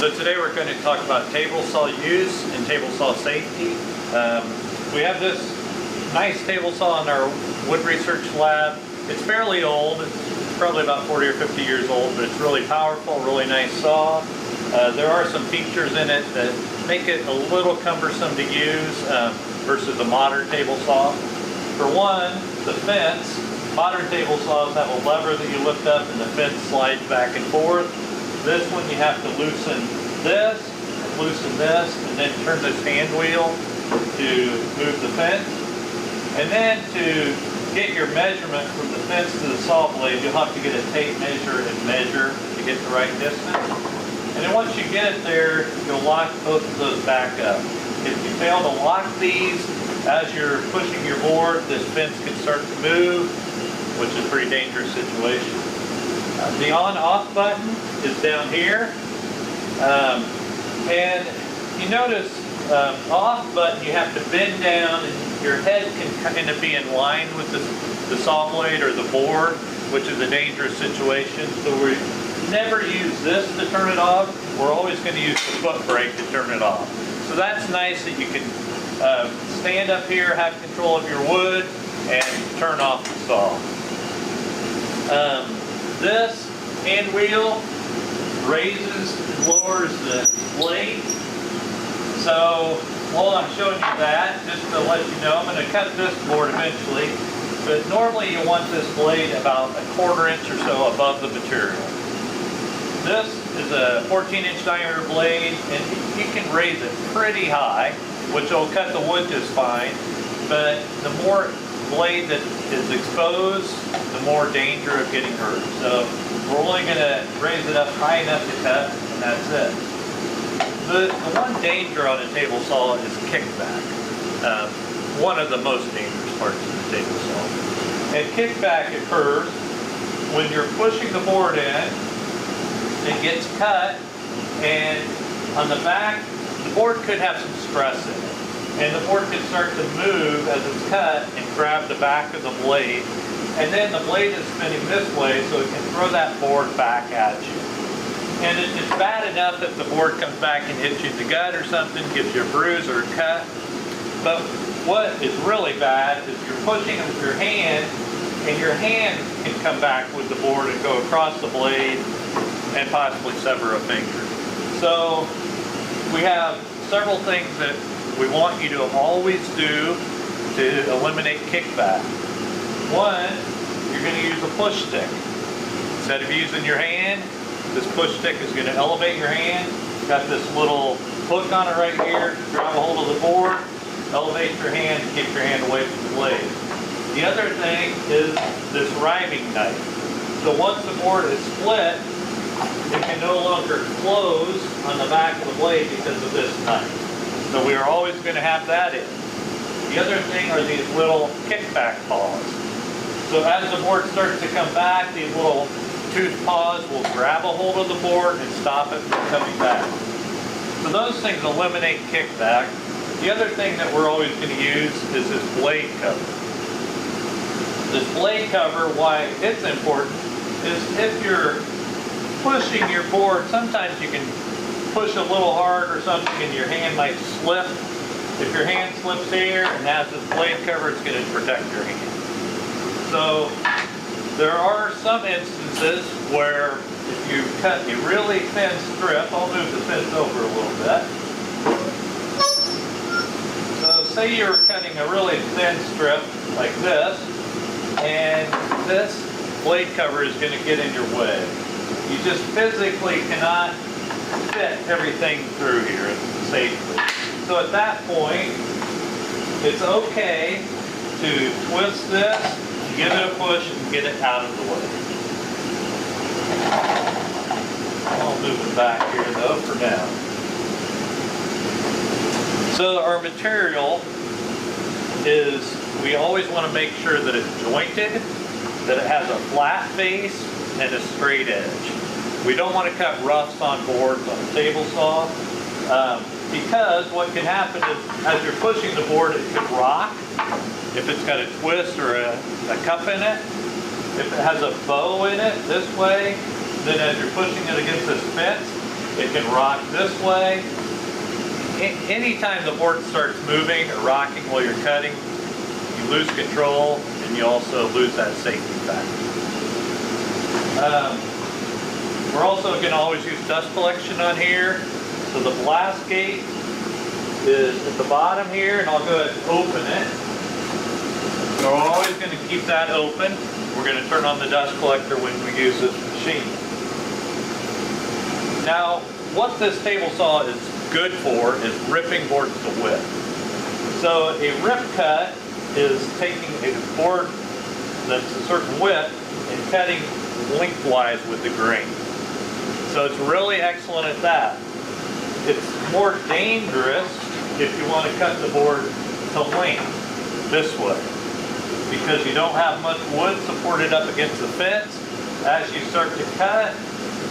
So today we're going to talk about table saw use and table saw safety. We have this nice table saw in our wood research lab. It's fairly old. It's probably about 40 or 50 years old, but it's really powerful, really nice saw. There are some features in it that make it a little cumbersome to use versus a modern table saw. For one, the fence. Modern table saws have a lever that you lift up and the fence slides back and forth. This one you have to loosen this, and then turn this hand wheel to move the fence. And then to get your measurement from the fence to the saw blade, you'll have to get a tape measure and measure to get the right distance. And then once you get it there, you'll lock both of those back up. If you fail to lock these as you're pushing your board, this fence can start to move, which is a pretty dangerous situation. The on-off button is down here. And you notice off button, you have to bend down and your head can kind of be in line with the saw blade or the board, which is a dangerous situation. So we never use this to turn it off. We're always going to use the foot brake to turn it off. So that's nice that you can stand up here, have control of your wood, and turn off the saw. This hand wheel raises and lowers the blade. So while I'm showing you that, just to let you know, I'm going to cut this board eventually, but normally you want this blade about a 1/4 inch or so above the material. This is a 14-inch diameter blade, and you can raise it pretty high, which will cut the wood just fine, but the more blade that is exposed, the more danger of getting hurt. So we're only going to raise it up high enough to cut, and that's it. The one danger on a table saw is kickback. One of the most dangerous parts of the table saw. And kickback occurs when you're pushing the board in, it gets cut, and on the back, the board could have some stress in it. And the board can start to move as it's cut and grab the back of the blade. And then the blade is spinning this way, so it can throw that board back at you. And it's bad enough if the board comes back and hits you in the gut or something, gives you a bruise or a cut. But what is really bad is you're pushing with your hand, and your hand can come back with the board and go across the blade and possibly sever a finger. So we have several things that we want you to always do to eliminate kickback. One, you're going to use a push stick. Instead of using your hand, this push stick is going to elevate your hand. Got this little hook on it right here. Grab a hold of the board, elevate your hand, and keep your hand away from the blade. The other thing is this riving knife. So once the board is split, it can no longer close on the back of the blade because of this knife. So we are always going to have that in. The other thing are these little kickback paws. So as the board starts to come back, these little tooth paws will grab a hold of the board and stop it from coming back. So those things eliminate kickback. The other thing that we're always going to use is this blade cover. This blade cover, why it's important, is if you're pushing your board, sometimes you can push a little hard or something and your hand might slip. If your hand slips here and has this blade cover, it's going to protect your hand. So there are some instances where if you cut a really thin strip, I'll move the fence over a little bit. So say you're cutting a really thin strip like this, and this blade cover is going to get in your way. You just physically cannot fit everything through here safely. So at that point, it's okay to twist this, give it a push, and get it out of the way. I'll move it back here though for now. So our material is, we always want to make sure that it's jointed, that it has a flat face and a straight edge. We don't want to cut roughs on boards on a table saw because what can happen is as you're pushing the board, it could rock if it's got a twist or a cup in it. If it has a bow in it this way, then as you're pushing it against this fence, It can rock this way. Anytime the board starts moving or rocking while you're cutting, you lose control and you also lose that safety factor. We're also going to always use dust collection on here. So the blast gate is at the bottom here, and I'll go ahead and open it. So we're always going to keep that open. We're going to turn on the dust collector when we use this machine. Now, what this table saw is good for is ripping boards to width. So a rip cut is taking a board that's a certain width and cutting lengthwise with the grain. So it's really excellent at that. It's more dangerous if you want to cut the board to length this way, because you don't have much wood supported up against the fence. As you start to cut,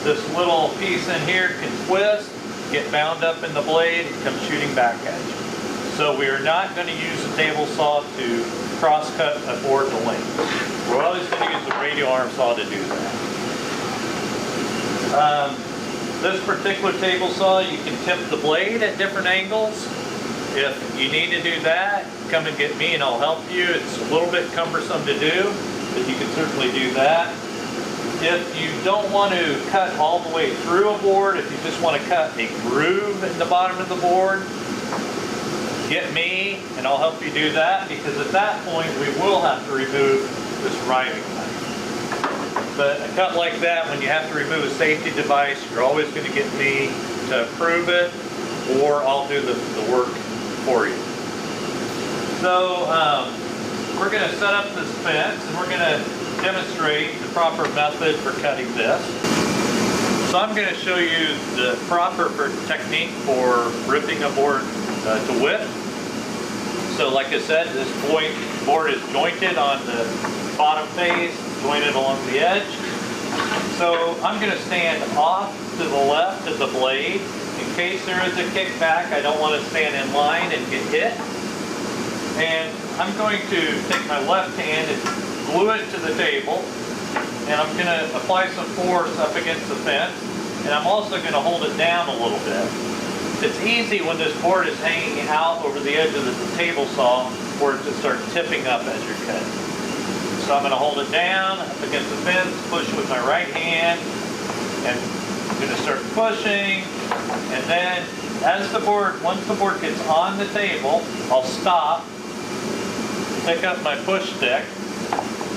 this little piece in here can twist, get bound up in the blade, and come shooting back at you. So we are not going to use a table saw to cross cut a board to length. We're always going to use a radial arm saw to do that. This particular table saw, you can tip the blade at different angles. If you need to do that, come and get me and I'll help you. It's a little bit cumbersome to do, but you can certainly do that. If you don't want to cut all the way through a board, if you just want to cut a groove in the bottom of the board, get me and I'll help you do that, because at that point we will have to remove this riving knife. But a cut like that, when you have to remove a safety device, you're always going to get me to approve it, or I'll do the work for you. So we're going to set up this fence and we're going to demonstrate the proper method for cutting this. So I'm going to show you the proper technique for ripping a board to width. So like I said, this board is jointed on the bottom face, jointed along the edge. So I'm going to stand off to the left of the blade. In case there is a kickback, I don't want to stand in line and get hit. And I'm going to take my left hand and glue it to the table. And I'm going to apply some force up against the fence. And I'm also going to hold it down a little bit. It's easy when this board is hanging out over the edge of the table saw for it to start tipping up as you're cutting. So I'm going to hold it down up against the fence, push with my right hand, and I'm going to start pushing. And then once the board gets on the table, I'll stop, pick up my push stick,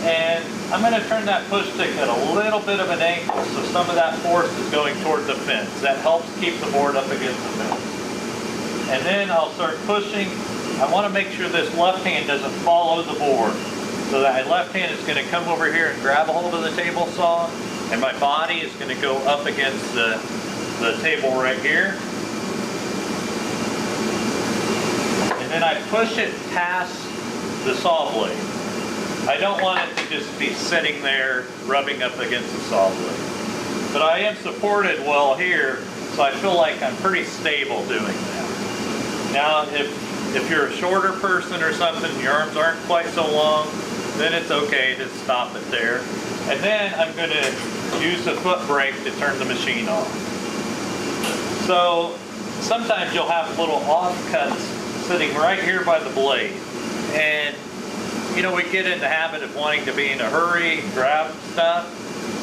and I'm going to turn that push stick at a little bit of an angle so some of that force is going toward the fence. That helps keep the board up against the fence. And then I'll start pushing. I want to make sure this left hand doesn't follow the board. So that my left hand is going to come over here and grab a hold of the table saw, and my body is going to go up against the table right here. And then I push it past the saw blade. I don't want it to just be sitting there rubbing up against the saw blade. But I am supported well here, so I feel like I'm pretty stable doing that. Now, if you're a shorter person or something, your arms aren't quite so long, then it's okay to stop it there. And then I'm going to use the foot brake to turn the machine off. So sometimes you'll have little offcuts sitting right here by the blade. And you know, we get in the habit of wanting to be in a hurry and grab stuff,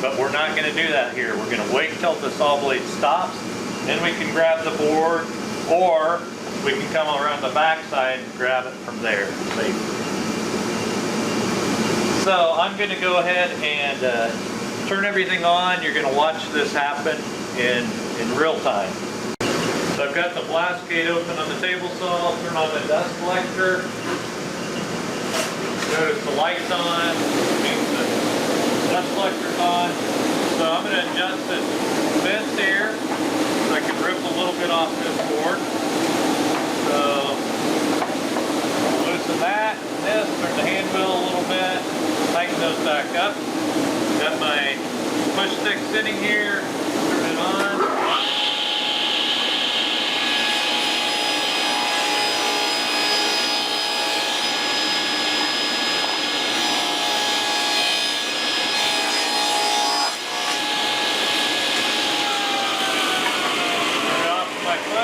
but we're not going to do that here. We're going to wait till the saw blade stops, then we can grab the board, or we can come around the backside and grab it from there safely. So I'm going to go ahead and turn everything on. You're going to watch this happen in real time. So I've got the blast gate open on the table saw. I'll turn on the dust collector. Notice the lights on, means the dust collector's on. So I'm going to adjust this fence here so I can rip a little bit off this board. So loosen that, this, turn the hand wheel a little bit, tighten those back up. Got my push stick sitting here, turn it on.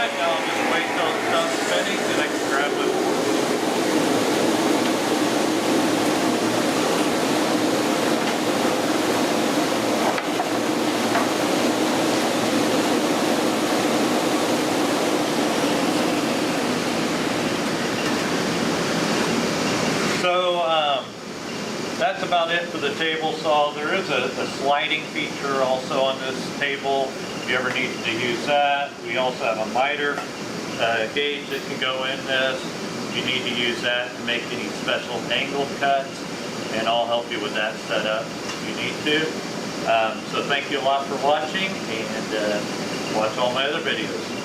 it, and I'll just wait till it's done spinning, and I can grab my board. So that's about it for the table saw. There is a sliding feature also on this table if you ever need to use that. We also have a miter gauge that can go in this. You need to use that to make any special angled cuts, and I'll help you with that setup if you need to. So thank you a lot for watching, and watch all my other videos.